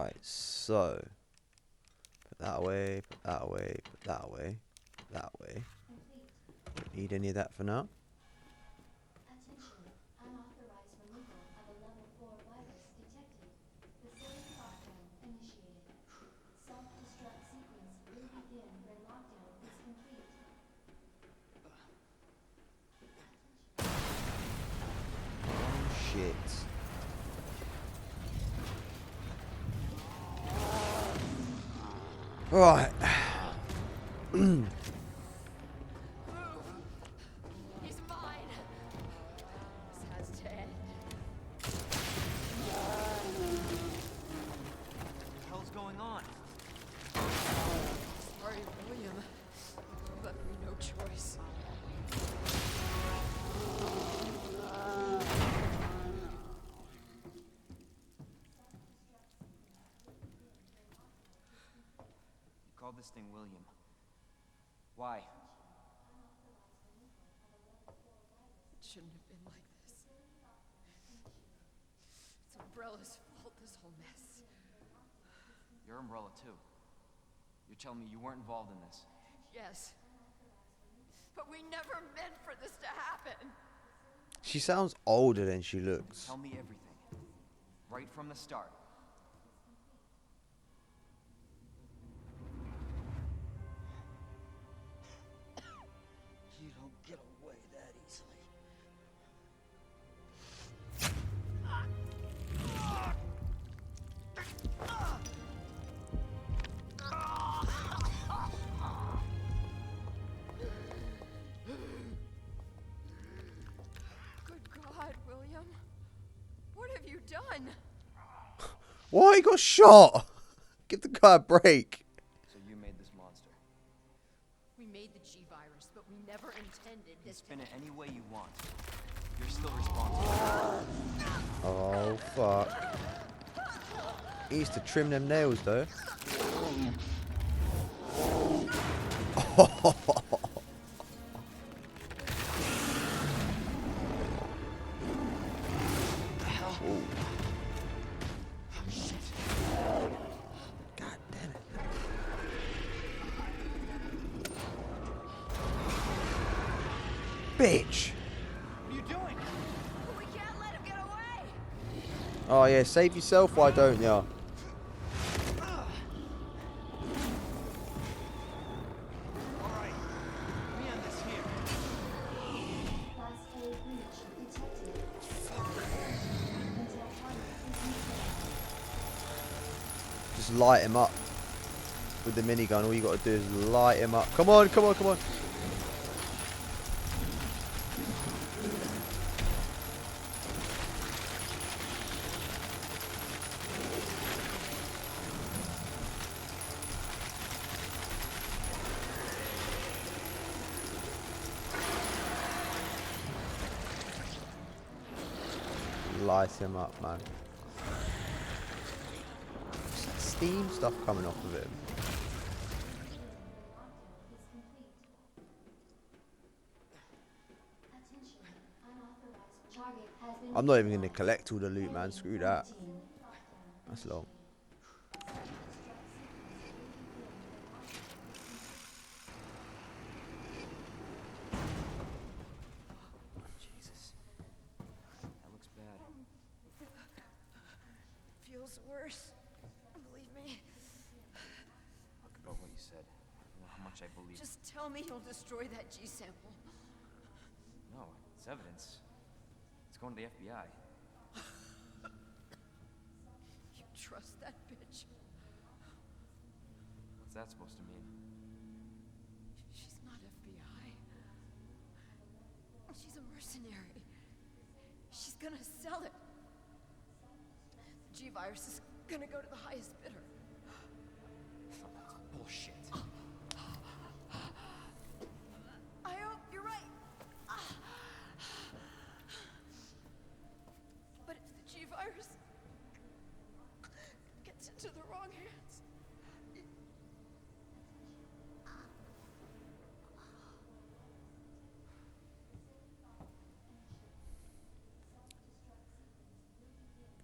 Right, so put that away, put that away, put that away, that way. Don't need any of that for now. Attention, unauthorized removal of a level 4 virus detected. Facility lockdown initiated. Self-destruct sequence will begin when lockdown is complete. Oh shit. Right. He's mine. This has to end. What the hell's going on? Sorry, William. You left me no choice. You called this thing William. Why? It shouldn't have been like this. It's Umbrella's fault, this whole mess. You're Umbrella too. You're telling me you weren't involved in this? Yes. But we never meant for this to happen. She sounds older than she looks. Tell me everything. Right from the start. You don't get away that easily. Good God, William. What have you done? Why he got shot? Give the guy a break. So you made this monster. We made the G-Virus, but we never intended You this spin it any way you want. You're still responsible. Oh fuck. He needs to trim them nails though. God damn it. Bitch. What are you doing? We can't let him get away! Oh yeah, save yourself, why don't ya? Alright. We end this here. Class A breach detected. Intel target is missing. Just light him up with the minigun. All you gotta do is light him up. Come on, come on, come on. Light him up, man. What's that steam stuff coming off of him? Attention, unauthorized target has been. I'm not even gonna collect all the loot, man. Screw that. Quarantine. That's long. Jesus. That looks bad. Feels worse. Believe me. Look about what you said. I don't know how much I believe. Just tell me you'll destroy that G-sample. No, it's evidence. It's going to the FBI. You trust that bitch? What's that supposed to mean? She's not FBI. She's a mercenary. She's gonna sell it. The G-Virus is gonna go to the highest bidder. That's bullshit. I hope you're right. But if the G-Virus gets into the wrong hands...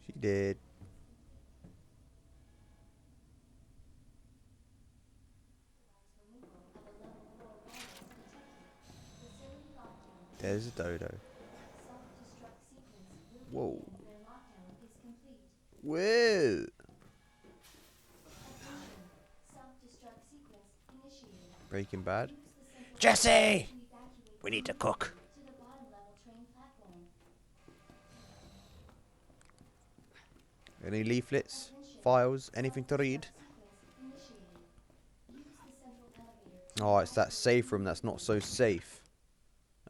She did. There's a dodo. Self-destruct sequence will Whoa. begin when lockdown is complete. Whoa. Attention. Self-destruct sequence initiated. Breaking Bad. Use the central Jesse! elevator to evacuate We need to immediately cook. to the bottom level train platform. Any leaflets? Attention. Files? Anything to read? Self-destruct sequence initiated. Use the central elevator to Oh, it's that evacuate safe room that's not so safe.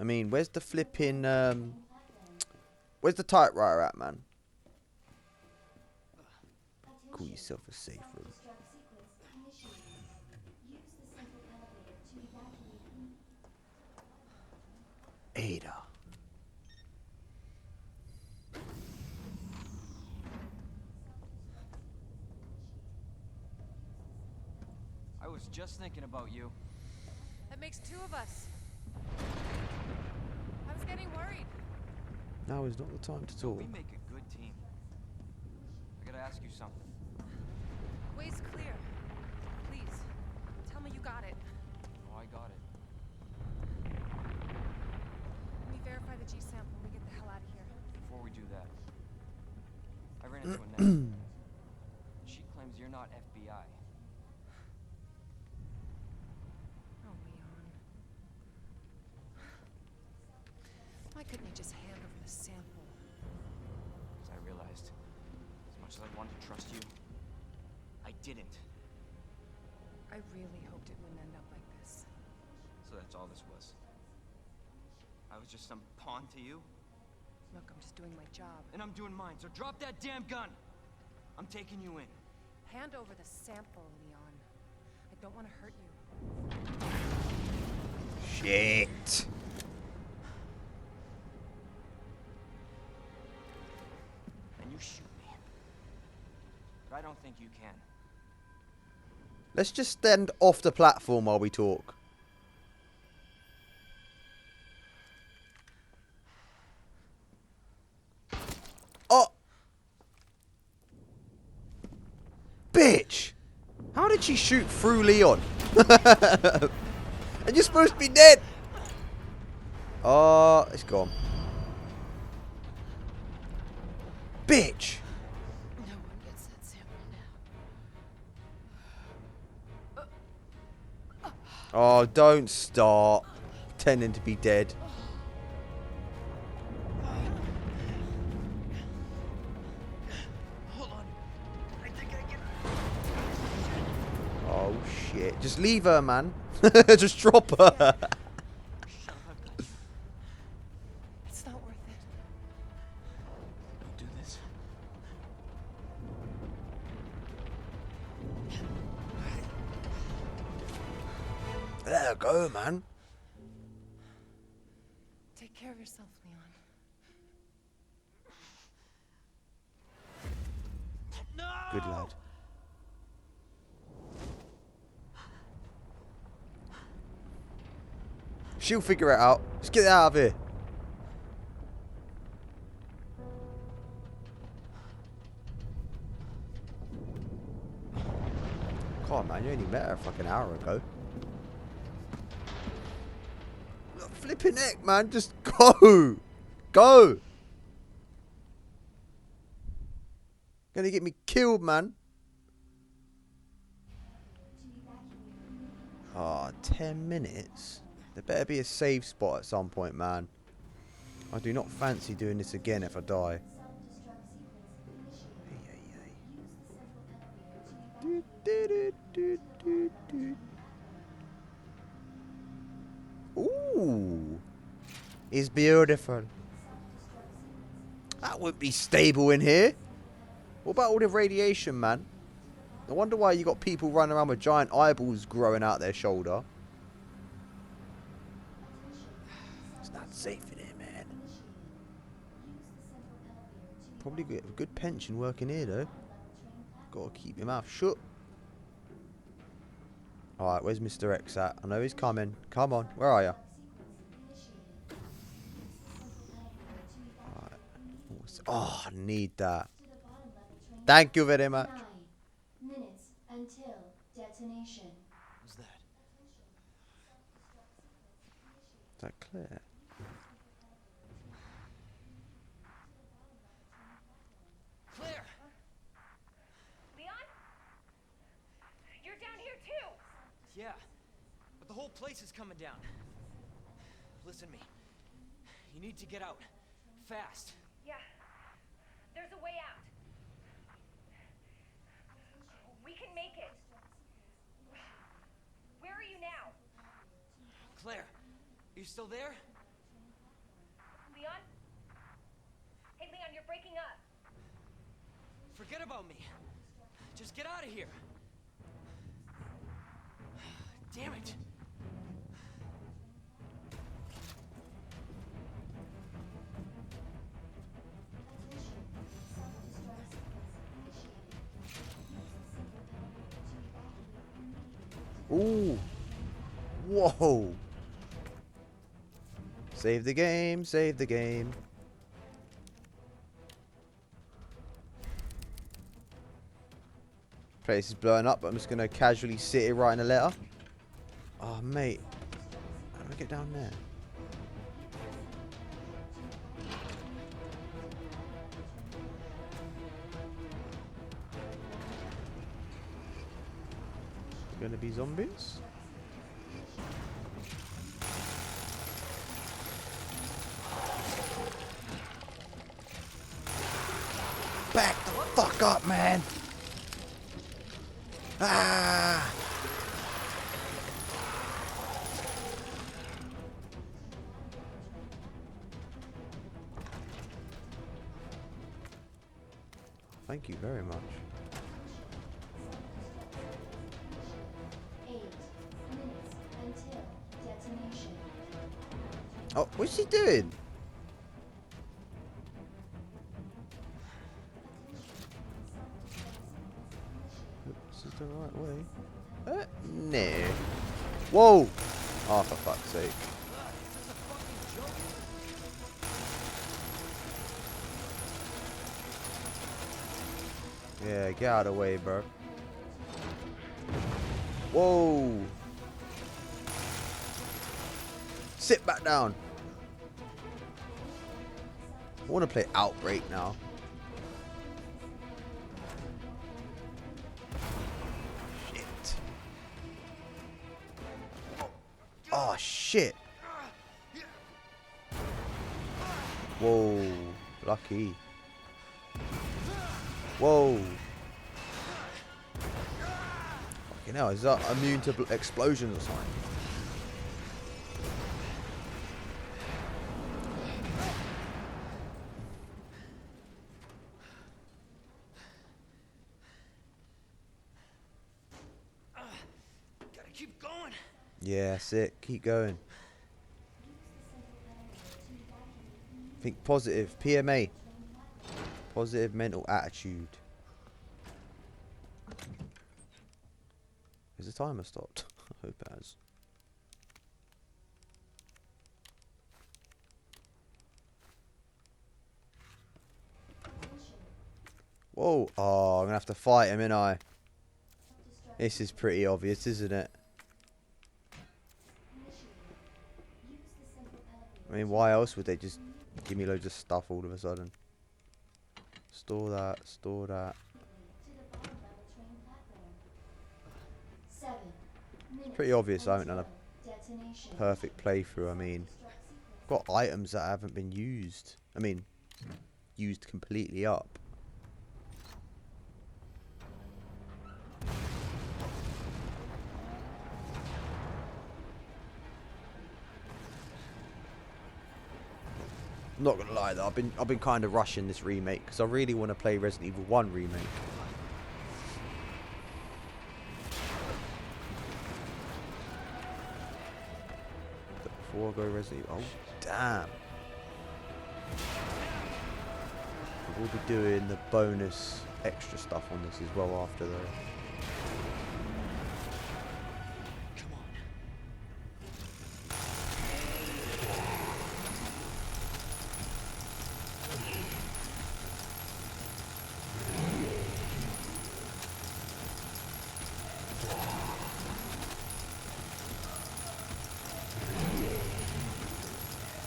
I mean, where's the flipping, platform. where's the typewriter at, man? Call Attention. yourself a safe room. Self-destruct sequence initiated. Use the central elevator to evacuate Ada. I was just thinking about you. That makes two of us. I was getting worried. Now is not the time to talk. We make a good team. I gotta ask you something. Way's clear. Please, tell me you got it. Oh, I got it. Let me verify the G sample when we get the hell out of here. Before we do that, I ran into Annette. She claims you're not FBI. Oh, Leon. Why couldn't you just hand over the sample? Because I realized, as much as I wanted to trust you, I didn't. I really hoped it wouldn't end up like this. So that's all this was. I was just some pawn to you, Look, I'm just doing my job. and I'm doing mine, so drop that damn gun! I'm taking you in. Hand over the sample, Leon. I don't want to hurt you. Shit. And you shoot me. But I don't think you can. Let's just stand off the platform while we talk. Oh! Bitch! How did she shoot through Leon? And you're supposed to be dead! Oh, it's gone. Bitch! No one gets that sample now. Oh, don't start pretending to be dead. Hold on. I think I can. Oh shit. Just leave her, man. Just drop her. Shut up, I've got you. It's not worth it. Don't do this. Let her go, man. Take care of yourself, Leon. Good lad. She'll figure it out. Let's get out of here. Come on, man. You only met her a fucking hour ago. Flipping heck, man. Just go. Go. Gonna get me killed, man. Ah, 10 minutes. There better be a save spot at some point, man. I do not fancy doing this again if I die. self-destruct sequence initiated. Ay, ay, ay. Use the central elevator to evacuate Do, do, do, do, do. Ooh. It's beautiful. That wouldn't be stable in here. What about all the radiation, man? I wonder why you got people running around with giant eyeballs growing out their shoulder. It's not safe in here, man. Probably get a good pension working here, though. Gotta keep your mouth shut. Alright, where's Mr. X at? I know he's coming. Come on, where are you? Oh, I need that. Thank you very much. 9 minutes until detonation. What's that? Is that clear? Yeah, but the whole place is coming down. Listen to me. You need to get out. Fast. Yeah. There's a way out. We can make it. Where are you now? Claire, are you still there? Leon? Hey, Leon, you're breaking up. Forget about me. Just get out of here. Damn it. Attention. Self-destruct sequence initiated. Use the single elevator to evacuate immediately. Whoa. Save the game, save the game. Place is blowing up, but I'm just gonna casually sit here writing a letter. Oh mate. How do I get down there? Gonna be zombies? Back the fuck up, man! Ah! Thank you very much. 8 minutes until detonation. Oh, what's he doing? This is the right way. No. Whoa! Oh, for fuck's sake. Yeah, get out of the way, bro. Whoa! Sit back down. I want to play Outbreak now. Shit. Oh, shit. Whoa. Lucky. Whoa. Fucking hell, is that immune to explosions or something? Gotta keep going. Yeah, sick. Keep going. Think positive. PMA. Positive mental attitude. Has the timer stopped? I hope it has. Whoa. Oh, I'm going to have to fight him, ain't I? This is pretty obvious, isn't it? I mean, why else would they just give me loads of stuff all of a sudden? Store that, store that. Pretty obvious I haven't done a perfect playthrough. I mean, got items that haven't been used. I mean, used completely up. I'm not gonna lie though, I've been kind of rushing this remake because I really want to play Resident Evil 1 remake. But before I go Resident Evil, oh damn! I will be doing the bonus extra stuff on this as well after the.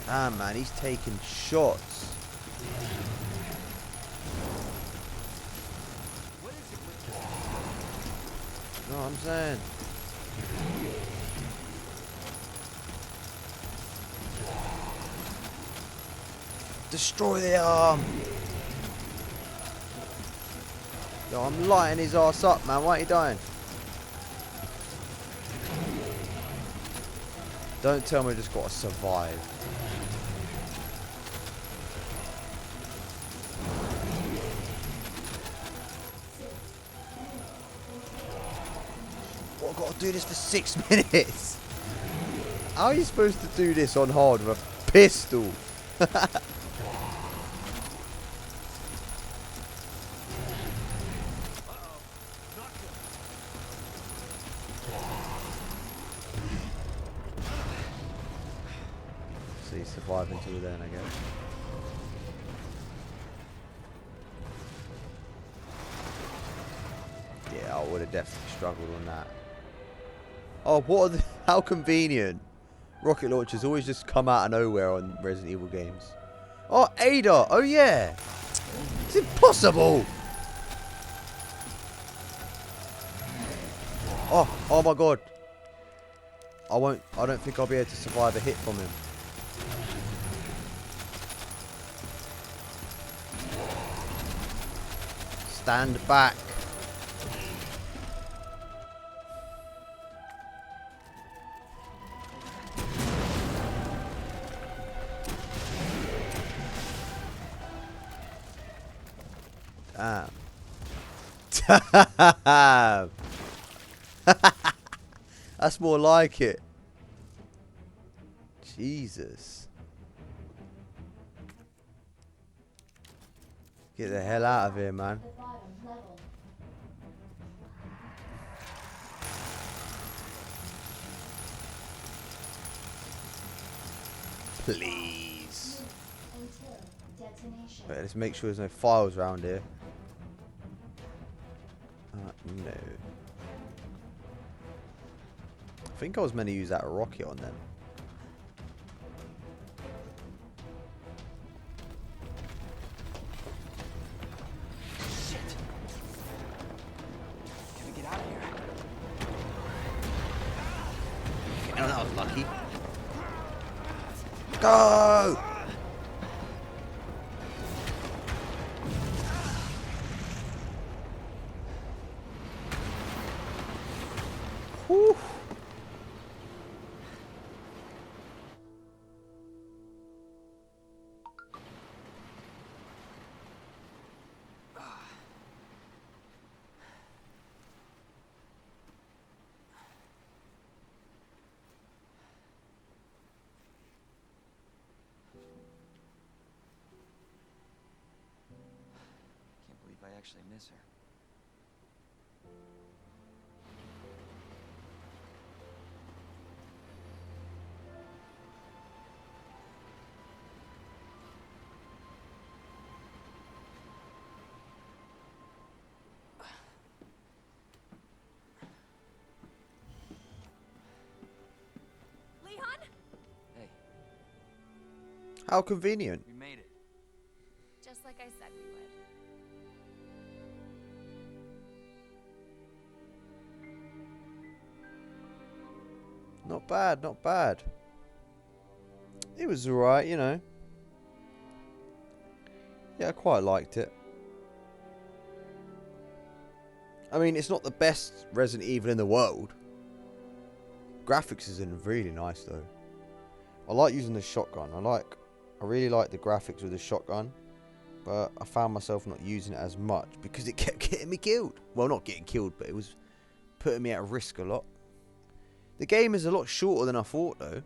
Damn man, he's taking shots. What is it with You know what I'm saying? Destroy the arm. Yo, I'm lighting his ass up, man. Why ain't he dying? Don't tell me I just got to survive. What, I've got to do this for 6 minutes? How are you supposed to do this on hard with a pistol? So you survive until then, I guess. Yeah, I would have definitely struggled on that. Oh, what are the, how convenient. Rocket launchers always just come out of nowhere on Resident Evil games. Oh, Ada! Oh, yeah! It's impossible! Oh my god. I don't think I'll be able to survive a hit from him. Stand back. Damn. That's more like it. Jesus. Get the hell out of here, man. The bottom level. Please. Until detonation. Right, let's make sure there's no files around here. No. I think I was meant to use that rocket on them. Shit! Gotta get out of here. Oh, that was lucky. Go! Whew. Can't believe I actually miss her. Leon? Hey, How convenient. we made it. Just like I said we would. Not bad, not bad. It was alright, you know. Yeah, I quite liked it. I mean, it's not the best Resident Evil in the world. Graphics isn't really nice though. I like using the shotgun. I really like the graphics with the shotgun. But I found myself not using it as much because it kept getting me killed. Well, not getting killed, but it was putting me at risk a lot. The game is a lot shorter than I thought though.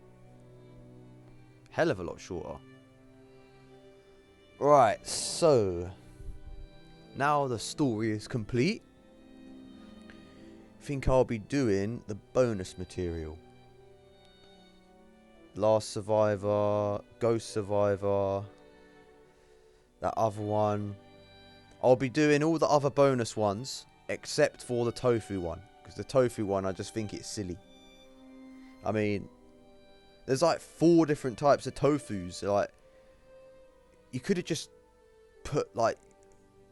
Hell of a lot shorter. Right, so now the story is complete. Think I'll be doing the bonus material. Last Survivor, Ghost Survivor, that other one. I'll be doing all the other bonus ones except for the tofu one, because the tofu one I just think it's silly. I mean, there's like 4 different types of tofus. Like, you could have just put like,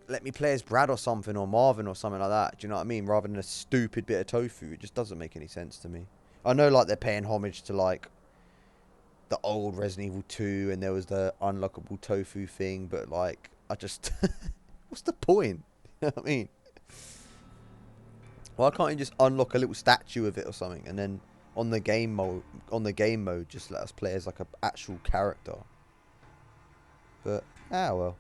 let me play as Brad or something, or Marvin or something like that. Do you know what I mean? Rather than a stupid bit of tofu. It just doesn't make any sense to me. I know like they're paying homage to like the old Resident Evil 2, and there was the unlockable tofu thing, but like, I just, what's the point? You know what I mean? Why can't you just unlock a little statue of it or something, and then on the game mode, just let us play as like an actual character? But well.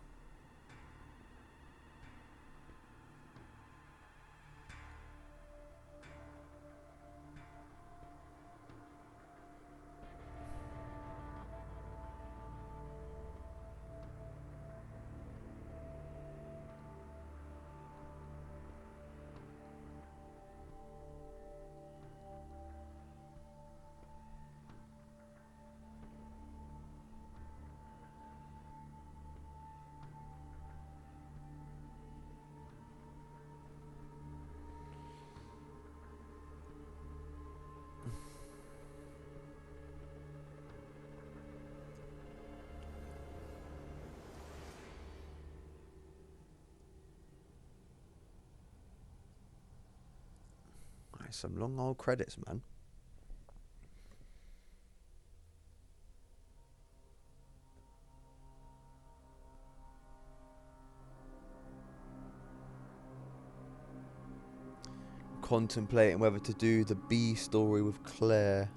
Some long old credits, man. Contemplating whether to do the B story with Claire.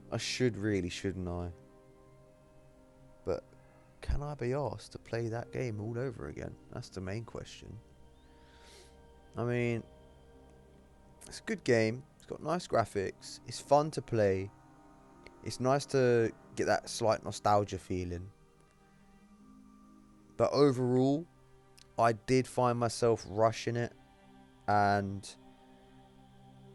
I should really, shouldn't I? But can I be asked to play that game all over again? That's the main question. I mean, it's a good game. It's got nice graphics. It's fun to play. It's nice to get that slight nostalgia feeling. But overall, I did find myself rushing it. And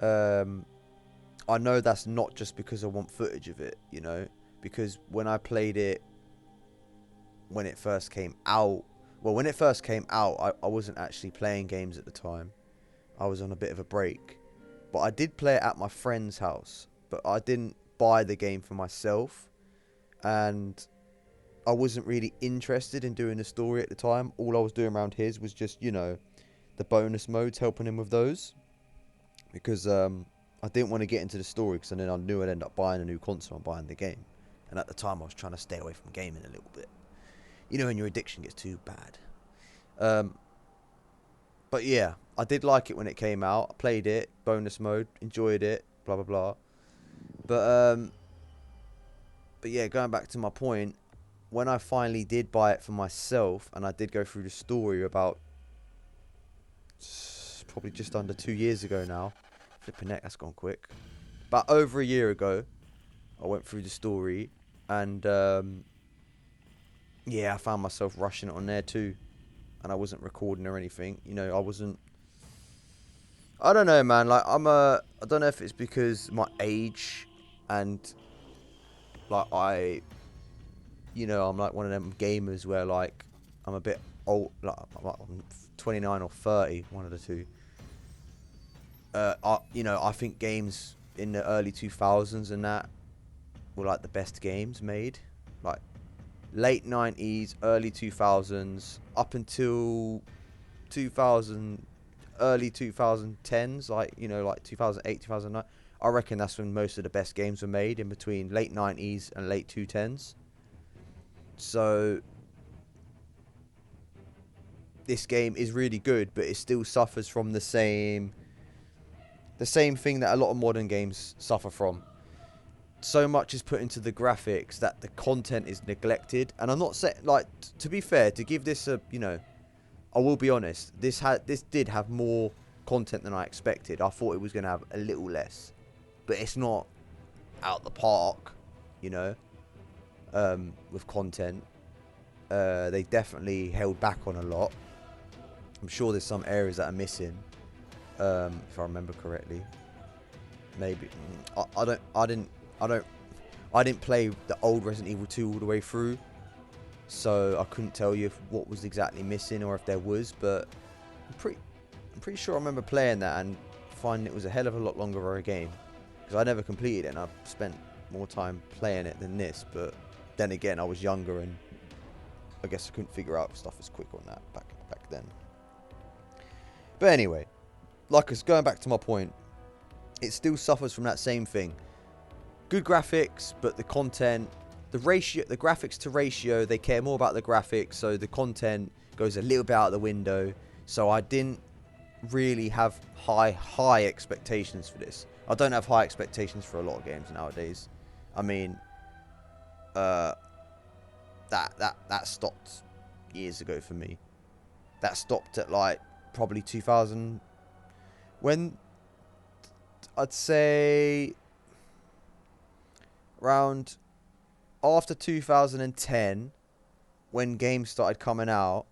I know that's not just because I want footage of it, you know. Because when I played it, when it first came out, I wasn't actually playing games at the time. I was on a bit of a break. But I did play it at my friend's house. But I didn't buy the game for myself. And I wasn't really interested in doing the story at the time. All I was doing around his was just, you know, the bonus modes, helping him with those. Because I didn't want to get into the story, because then I knew I'd end up buying a new console and buying the game. And at the time, I was trying to stay away from gaming a little bit. You know, when your addiction gets too bad. But yeah, I did like it when it came out. I played it, bonus mode, enjoyed it, blah, blah, blah. But yeah, going back to my point, when I finally did buy it for myself, and I did go through the story about probably just under 2 years ago now. Flipping heck, that's gone quick. About over a year ago, I went through the story, and yeah, I found myself rushing it on there too. And I wasn't recording or anything. You know, I don't know, man. Like, I don't know if it's because my age, and like you know, I'm like one of them gamers where like I'm a bit old. Like I'm 29 or 30, one of the two. I think games in the early 2000s and that were like the best games made. Like late 90s, early 2000s, up until 2000, early 2010s, like, you know, like 2008, 2009. I reckon that's when most of the best games were made, in between late 90s and late 2010s. So this game is really good, but it still suffers from the same thing that a lot of modern games suffer from. So much is put into the graphics that the content is neglected. And I'm not saying, like, to be fair, to give this a, you know, I will be honest, this did have more content than I expected. I thought it was going to have a little less, but it's not out the park, you know, with content. They definitely held back on a lot. I'm sure there's some areas that are missing, if I remember correctly. Maybe I didn't play the old Resident Evil 2 all the way through, so I couldn't tell you what was exactly missing or if there was. But I'm pretty sure I remember playing that and finding it was a hell of a lot longer of a game, because I never completed it and I spent more time playing it than this. But then again, I was younger and I guess I couldn't figure out stuff as quick on that back then. But anyway, like, going back to my point, it still suffers from that same thing. good graphics, but the content, the graphics to ratio, they care more about the graphics, so the content goes a little bit out the window. So I didn't really have high expectations for this. I don't have high expectations for a lot of games nowadays. I mean, that stopped years ago for me. That stopped at like probably 2000, when I'd say around after 2010, when games started coming out.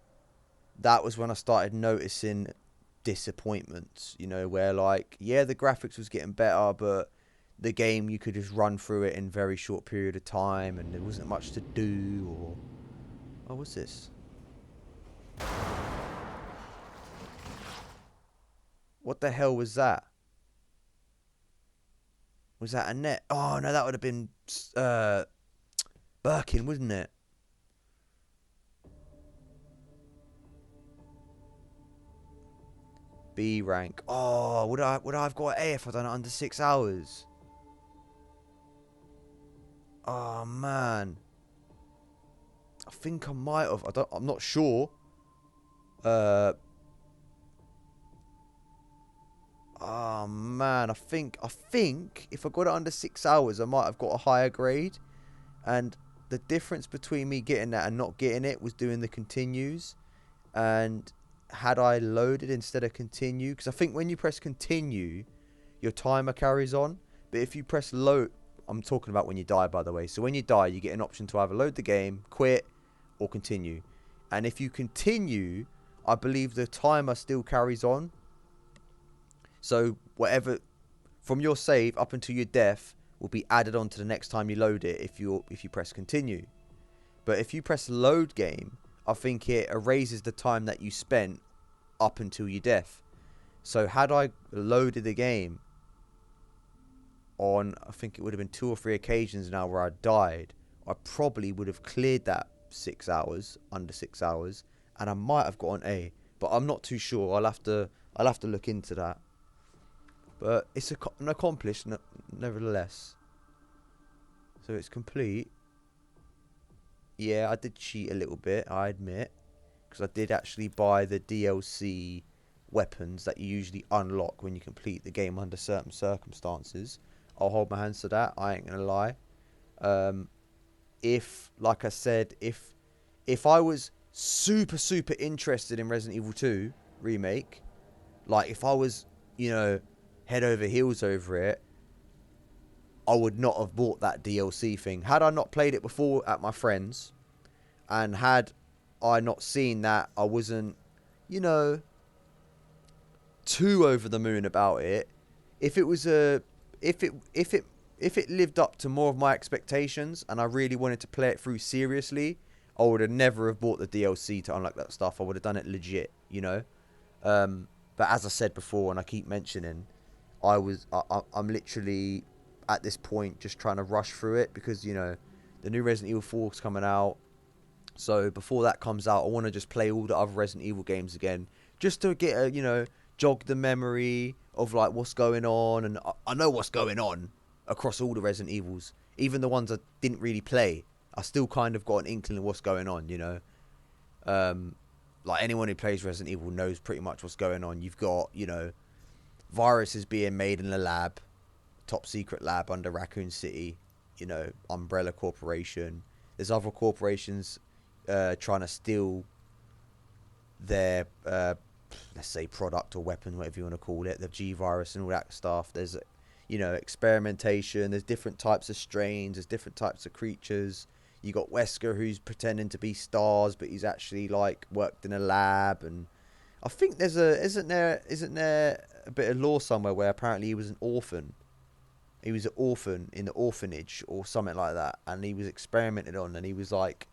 That was when I started noticing disappointments, you know, where like, yeah, the graphics was getting better, but the game, you could just run through it in a very short period of time and there wasn't much to do. Or oh, what's this? What the hell was that? Was that a net? Oh no, that would have been Birkin, wouldn't it? B rank. Oh, would I have got A if I'd done it under 6 hours? Oh man, I think I might have. I'm not sure. Oh man, I think if I got it under 6 hours, I might have got a higher grade. And the difference between me getting that and not getting it was doing the continues. And had I loaded instead of continue, because I think when you press continue, your timer carries on. But if you press load, I'm talking about when you die, by the way. So when you die, you get an option to either load the game, quit, or continue. And if you continue, I believe the timer still carries on. So whatever from your save up until your death will be added on to the next time you load it if you press continue. But if you press load game, I think it erases the time that you spent up until your death. So had I loaded the game on, I think it would have been 2 or 3 occasions now where I died, I probably would have cleared that 6 hours, under 6 hours, and I might have got an A. But I'm not too sure. I'll have to look into that. But it's an accomplished, nevertheless. So it's complete. Yeah, I did cheat a little bit, I admit. Because I did actually buy the DLC weapons that you usually unlock when you complete the game under certain circumstances. I'll hold my hands to that, I ain't going to lie. If, like I said, if I was super interested in Resident Evil 2 Remake, like if I was, you know, head over heels over it, I would not have bought that DLC thing. Had I not played it before at my friend's, and had I not seen that I wasn't, you know, too over the moon about it, if it lived up to more of my expectations and I really wanted to play it through seriously, I would have never have bought the DLC to unlock that stuff. I would have done it legit, you know. But as I said before, and I keep mentioning, I'm literally at this point just trying to rush through it because, you know, the new Resident Evil 4 is coming out. So before that comes out, I want to just play all the other Resident Evil games again, just to get a, you know, jog the memory of like what's going on. And I know what's going on across all the Resident Evils, even the ones I didn't really play. I still kind of got an inkling of what's going on, you know. Like anyone who plays Resident Evil knows pretty much what's going on. You've got, you know, viruses being made in a lab, top secret lab under Raccoon City, you know, Umbrella Corporation. There's other corporations trying to steal their, let's say, product or weapon, whatever you want to call it, the G virus and all that stuff. There's, you know, experimentation. There's different types of strains. There's different types of creatures. You got Wesker, who's pretending to be Stars, but he's actually like worked in a lab. And I think there's isn't there a bit of lore somewhere where apparently he was an orphan. He was an orphan in the orphanage or something like that, and he was experimented on, and he was like,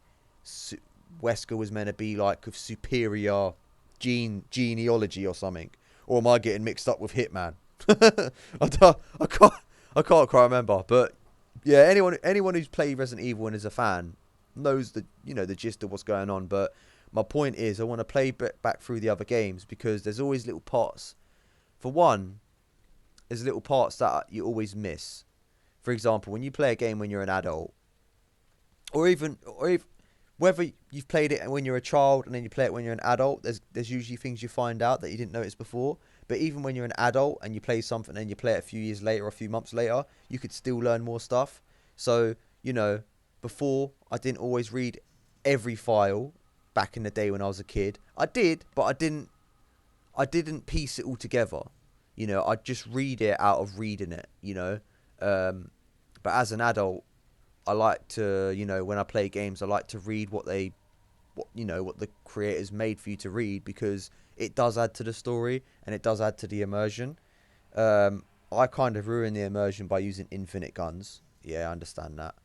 Wesker was meant to be like of superior genealogy or something. Or am I getting mixed up with Hitman? I can't quite remember, but yeah, anyone who's played Resident Evil and is a fan knows the, you know, the gist of what's going on. But my point is, I want to play back through the other games because there's always little parts. For one, there's little parts that you always miss. For example, when you play a game when you're an adult, or even whether you've played it when you're a child and then you play it when you're an adult, there's usually things you find out that you didn't notice before. But even when you're an adult and you play something and you play it a few years later or a few months later, you could still learn more stuff. So, you know, before I didn't always read every file back in the day when I was a kid. I did, but I didn't piece it all together. You know, I'd just read it out of reading it, you know. But as an adult, I like to, you know, when I play games, I like to read what the creators made for you to read, because it does add to the story and it does add to the immersion. I kind of ruin the immersion by using infinite guns. Yeah, I understand that.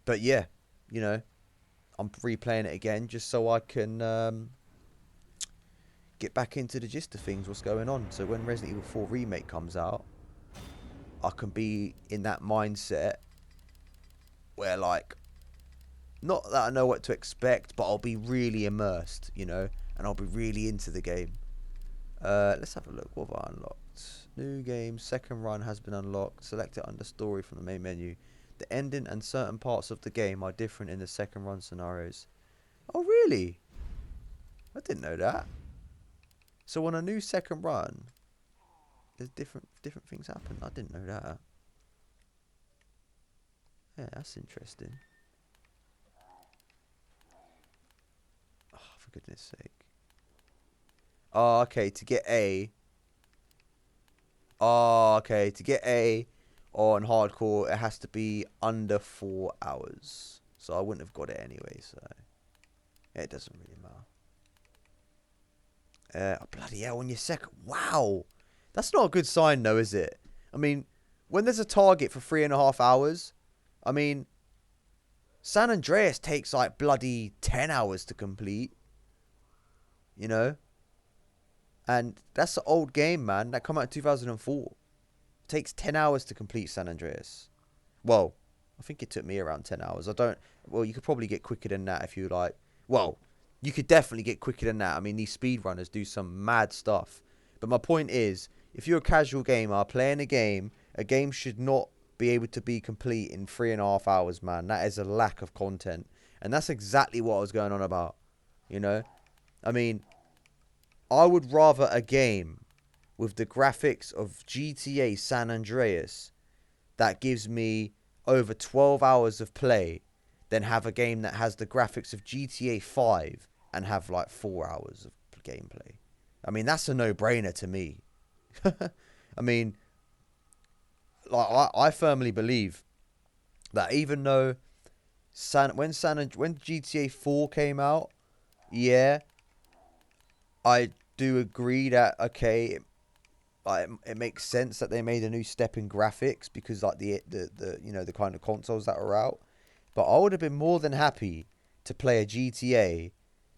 But yeah, you know, I'm replaying it again just so I can get back into the gist of things, what's going on. So when Resident Evil 4 Remake comes out, I can be in that mindset where, like, not that I know what to expect, but I'll be really immersed, you know, and I'll be really into the game. Let's have a look. What have I unlocked? New game, second run has been unlocked. Select it under story from the main menu. The ending and certain parts of the game are different in the second run scenarios. Oh, really? I didn't know that. So on a new second run, there's different things happen. I didn't know that. Yeah, that's interesting. Oh, for goodness sake. Oh, okay, to get A. Oh, okay, to get A on hardcore, it has to be under 4 hours. So I wouldn't have got it anyway, so it doesn't really matter. Oh, bloody hell, on your second. Wow. That's not a good sign, though, is it? I mean, when there's a target for 3.5 hours, I mean, San Andreas takes like bloody 10 hours to complete. You know? And that's an old game, man. That came out in 2004. It takes 10 hours to complete San Andreas. Well, I think it took me around 10 hours. Well, you could probably get quicker than that if you like. Well, you could definitely get quicker than that. I mean, these speedrunners do some mad stuff. But my point is, if you're a casual gamer playing a game should not be able to be complete in 3.5 hours, man. That is a lack of content. And that's exactly what I was going on about. You know? I mean, I would rather a game with the graphics of GTA San Andreas that gives me over 12 hours of play than have a game that has the graphics of GTA 5 and have like 4 hours of gameplay. I mean, that's a no-brainer to me. I mean, like I firmly believe that even though when GTA 4 came out, yeah, I do agree that okay, it makes sense that they made a new step in graphics because like the you know, the kind of consoles that are out. But I would have been more than happy to play a GTA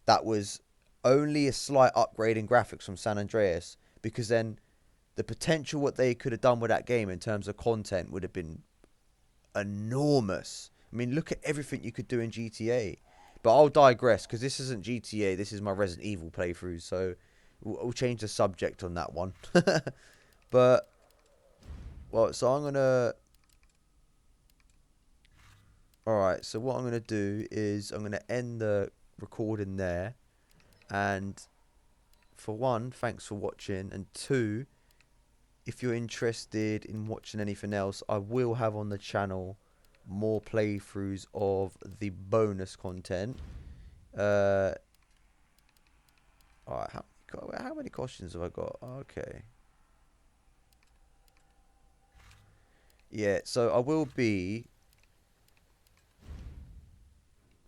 that was only a slight upgrade in graphics from San Andreas, because then the potential what they could have done with that game in terms of content would have been enormous. I mean, look at everything you could do in GTA. But I'll digress because this isn't GTA. This is my Resident Evil playthrough. So we'll change the subject on that one. But, well, so I'm going to... Alright, so what I'm going to do is I'm going to end the recording there. And for one, thanks for watching. And two, if you're interested in watching anything else, I will have on the channel more playthroughs of the bonus content. Alright, how many questions have I got? Okay. Yeah, so I will be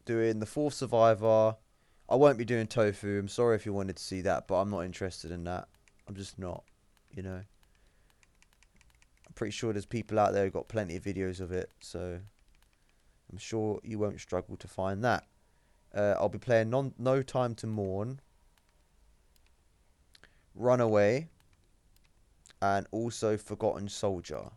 doing the fourth survivor. I won't be doing tofu. I'm sorry if you wanted to see that, but I'm not interested in that. I'm just not, you know. I'm pretty sure there's people out there who got plenty of videos of it, so I'm sure you won't struggle to find that. I'll be playing No Time to Mourn, Runaway, and also Forgotten Soldier.